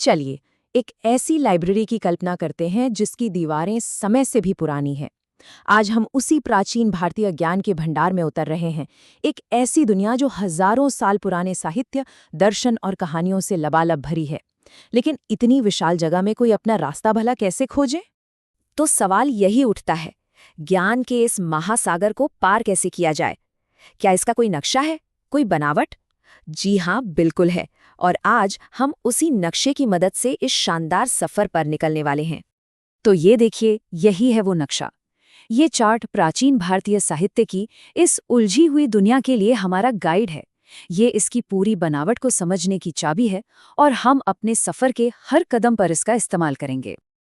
चलिए एक ऐसी लाइब्रेरी की कल्पना करते हैं जिसकी दीवारें समय से भी पुरानी हैं। आज हम उसी प्राचीन भारतीय ज्ञान के भंडार में उतर रहे हैं, एक ऐसी दुनिया जो हजारों साल पुराने साहित्य, दर्शन और कहानियों से लबालब भरी है। लेकिन इतनी विशाल जगह में कोई अपना रास्ता भला कैसे खोजे? तो सवाल यही उठता है, ज्ञान के इस महासागर को पार कैसे किया जाए? क्या इसका कोई नक्शा है, कोई बनावट? जी हाँ, बिल्कुल है। और आज हम उसी नक्शे की मदद से इस शानदार सफर पर निकलने वाले हैं। तो ये देखिए, यही है वो नक्शा। ये चार्ट प्राचीन भारतीय साहित्य की इस उलझी हुई दुनिया के लिए हमारा गाइड है। ये इसकी पूरी बनावट को समझने की चाबी है और हम अपने सफर के हर कदम पर इसका इस्तेमाल करेंगे।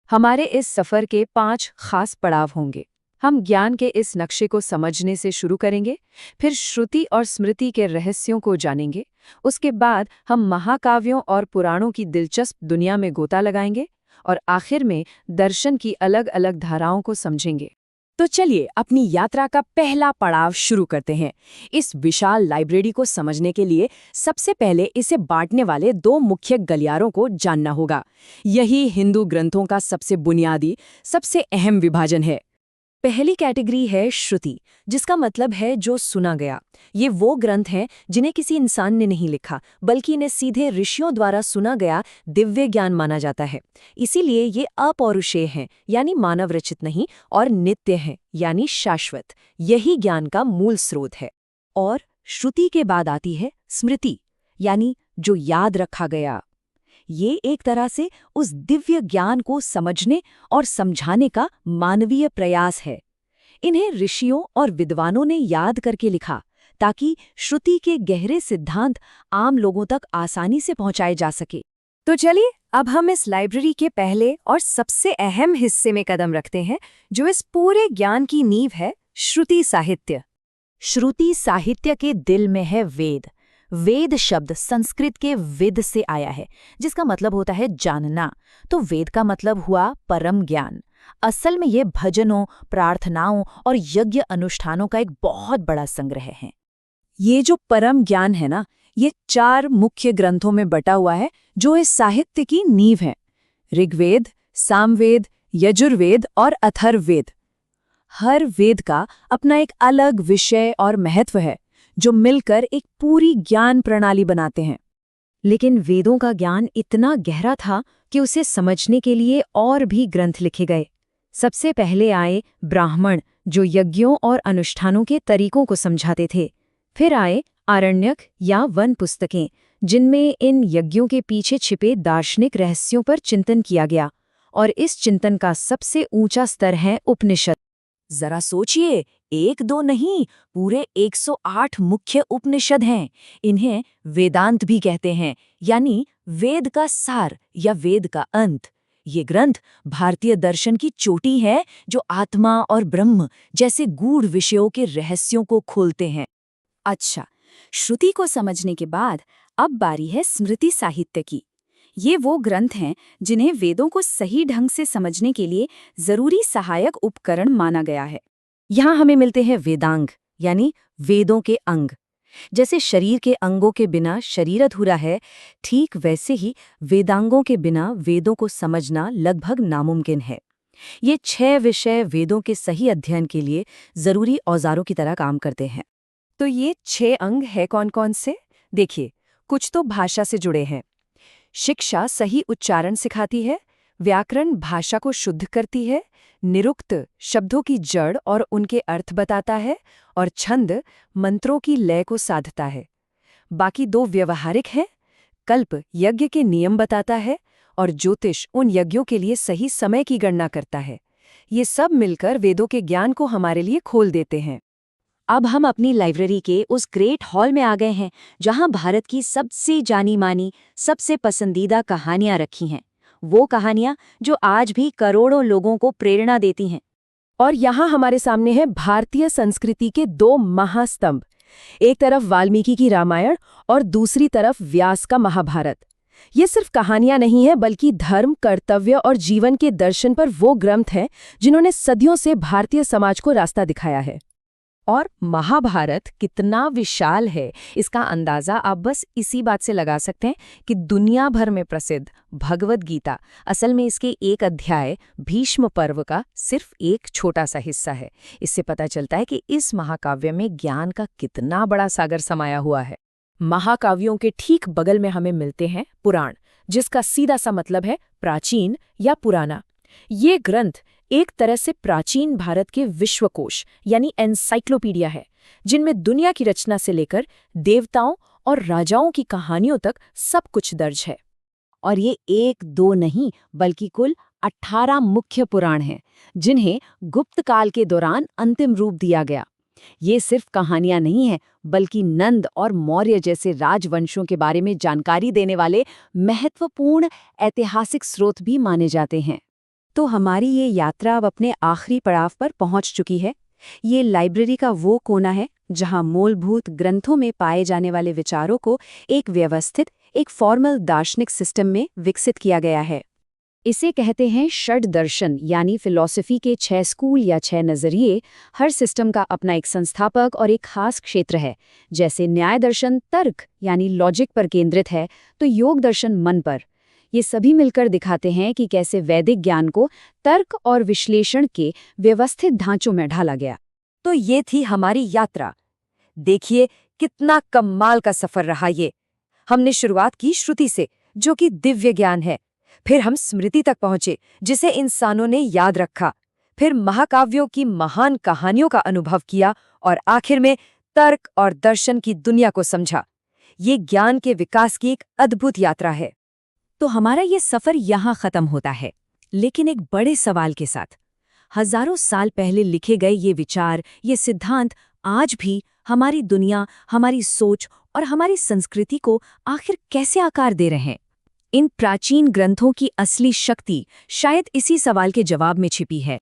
हमारे इस सफर के 5 खास पड़ाव होंगे। हम ज्ञान के इस नक्शे को समझने से शुरू करेंगे, फिर श्रुति और स्मृति के रहस्यों को जानेंगे। उसके बाद हम महाकाव्यों और पुराणों की दिलचस्प दुनिया में गोता लगाएंगे और आखिर में दर्शन की अलग अलग धाराओं को समझेंगे। तो चलिए अपनी यात्रा का पहला पड़ाव शुरू करते हैं। इस विशाल लाइब्रेरी को समझने के लिए सबसे पहले इसे बांटने वाले 2 मुख्य गलियारों को जानना होगा। यही हिंदू ग्रंथों का सबसे बुनियादी, सबसे अहम विभाजन है। पहली कैटेगरी है श्रुति, जिसका मतलब है जो सुना गया। ये वो ग्रंथ हैं जिन्हें किसी इंसान ने नहीं लिखा, बल्कि इन्हें सीधे ऋषियों द्वारा सुना गया दिव्य ज्ञान माना जाता है। इसीलिए ये अपौरुषेय हैं, यानी मानव रचित नहीं, और नित्य हैं, यानी शाश्वत। यही ज्ञान का मूल स्रोत है। और श्रुति के बाद आती है स्मृति, यानी जो याद रखा गया। ये एक तरह से उस दिव्य ज्ञान को समझने और समझाने का मानवीय प्रयास है। इन्हें ऋषियों और विद्वानों ने याद करके लिखा ताकि श्रुति के गहरे सिद्धांत आम लोगों तक आसानी से पहुंचाए जा सके। तो चलिए अब हम इस लाइब्रेरी के पहले और सबसे अहम हिस्से में कदम रखते हैं, जो इस पूरे ज्ञान की नींव है, श्रुति साहित्य। श्रुति साहित्य के दिल में है वेद। वेद शब्द संस्कृत के विद से आया है, जिसका मतलब होता है जानना। तो वेद का मतलब हुआ परम ज्ञान। असल में ये भजनों, प्रार्थनाओं और यज्ञ अनुष्ठानों का एक बहुत बड़ा संग्रह है। ये जो परम ज्ञान है ना, ये 4 मुख्य ग्रंथों में बटा हुआ है, जो इस साहित्य की नींव है। ऋग्वेद, सामवेद, यजुर्वेद और अथर्ववेद। हर वेद का अपना एक अलग विषय और महत्व है, जो मिलकर एक पूरी ज्ञान प्रणाली बनाते हैं। लेकिन वेदों का ज्ञान इतना गहरा था कि उसे समझने के लिए और भी ग्रंथ लिखे गए। सबसे पहले आए ब्राह्मण, जो यज्ञों और अनुष्ठानों के तरीकों को समझाते थे। फिर आए आरण्यक या वन पुस्तकें, जिनमें इन यज्ञों के पीछे छिपे दार्शनिक रहस्यों पर चिंतन किया गया। और इस चिंतन का सबसे ऊंचा स्तर है उपनिषद। जरा सोचिए, 1-2 नहीं, पूरे 108 मुख्य उपनिषद हैं। इन्हें वेदांत भी कहते हैं, यानी वेद का सार या वेद का अंत। ये ग्रंथ भारतीय दर्शन की चोटी है, जो आत्मा और ब्रह्म जैसे गूढ़ विषयों के रहस्यों को खोलते हैं। अच्छा, श्रुति को समझने के बाद अब बारी है स्मृति साहित्य की। ये वो ग्रंथ हैं जिन्हें वेदों को सही ढंग से समझने के लिए जरूरी सहायक उपकरण माना गया है। यहाँ हमें मिलते हैं वेदांग, यानी वेदों के अंग। जैसे शरीर के अंगों के बिना शरीर अधूरा है, ठीक वैसे ही वेदांगों के बिना वेदों को समझना लगभग नामुमकिन है। ये 6 विषय वेदों के सही अध्ययन के लिए जरूरी औजारों की तरह काम करते हैं। तो ये 6 अंग है कौन कौन से? देखिए, कुछ तो भाषा से जुड़े हैं। शिक्षा सही उच्चारण सिखाती है, व्याकरण भाषा को शुद्ध करती है, निरुक्त शब्दों की जड़ और उनके अर्थ बताता है, और छंद मंत्रों की लय को साधता है। बाकी 2 व्यवहारिक हैं। कल्प यज्ञ के नियम बताता है, और ज्योतिष उन यज्ञों के लिए सही समय की गणना करता है। ये सब मिलकर वेदों के ज्ञान को हमारे लिए खोल देते हैं। अब हम अपनी लाइब्रेरी के उस ग्रेट हॉल में आ गए हैं, जहां भारत की सबसे जानी मानी, सबसे पसंदीदा कहानियां रखी हैं। वो कहानियां जो आज भी करोड़ों लोगों को प्रेरणा देती हैं। और यहाँ हमारे सामने है भारतीय संस्कृति के 2 महास्तंभ। एक तरफ वाल्मीकि की रामायण और दूसरी तरफ व्यास का महाभारत। ये सिर्फ कहानियां नहीं है, बल्कि धर्म, कर्तव्य और जीवन के दर्शन पर वो ग्रंथ हैं जिन्होंने सदियों से भारतीय समाज को रास्ता दिखाया है। और महाभारत कितना विशाल है, इसका अंदाजा आप बस इसी बात से लगा सकते हैं कि दुनिया भर में प्रसिद्ध भगवद गीता असल में इसके एक अध्याय भीष्म पर्व का सिर्फ एक छोटा सा हिस्सा है। इससे पता चलता है कि इस महाकाव्य में ज्ञान का कितना बड़ा सागर समाया हुआ है। महाकाव्यों के ठीक बगल में हमें मिलते हैं पुराण, जिसका सीधा सा मतलब है प्राचीन या पुराना। ये ग्रंथ एक तरह से प्राचीन भारत के विश्वकोश यानी एनसाइक्लोपीडिया है, जिनमें दुनिया की रचना से लेकर देवताओं और राजाओं की कहानियों तक सब कुछ दर्ज है। और ये एक दो नहीं बल्कि कुल 18 मुख्य पुराण हैं, जिन्हें गुप्त काल के दौरान अंतिम रूप दिया गया। ये सिर्फ कहानियां नहीं हैं, बल्कि नंद और मौर्य जैसे राजवंशों के बारे में जानकारी देने वाले महत्वपूर्ण ऐतिहासिक स्रोत भी माने जाते हैं। तो हमारी ये यात्रा अब अपने आखिरी पड़ाव पर पहुंच चुकी है। ये लाइब्रेरी का वो कोना है जहां मूलभूत ग्रंथों में पाए जाने वाले विचारों को एक व्यवस्थित, एक फॉर्मल दार्शनिक सिस्टम में विकसित किया गया है। इसे कहते हैं षड दर्शन, यानी फिलॉसफी के 6 स्कूल या 6 नजरिए। हर सिस्टम का अपना एक संस्थापक और एक खास क्षेत्र है। जैसे न्याय दर्शन तर्क यानी लॉजिक पर केंद्रित है, तो योग दर्शन मन पर। ये सभी मिलकर दिखाते हैं कि कैसे वैदिक ज्ञान को तर्क और विश्लेषण के व्यवस्थित ढांचों में ढाला गया। तो ये थी हमारी यात्रा। देखिए कितना कमाल का सफर रहा ये। हमने शुरुआत की श्रुति से, जो कि दिव्य ज्ञान है। फिर हम स्मृति तक पहुंचे, जिसे इंसानों ने याद रखा। फिर महाकाव्यों की महान कहानियों का अनुभव किया और आखिर में तर्क और दर्शन की दुनिया को समझा। ये ज्ञान के विकास की एक अद्भुत यात्रा है। तो हमारा ये सफर यहाँ खत्म होता है, लेकिन एक बड़े सवाल के साथ। हजारों साल पहले लिखे गए ये विचार, ये सिद्धांत आज भी हमारी दुनिया, हमारी सोच और हमारी संस्कृति को आखिर कैसे आकार दे रहे हैं? इन प्राचीन ग्रंथों की असली शक्ति शायद इसी सवाल के जवाब में छिपी है।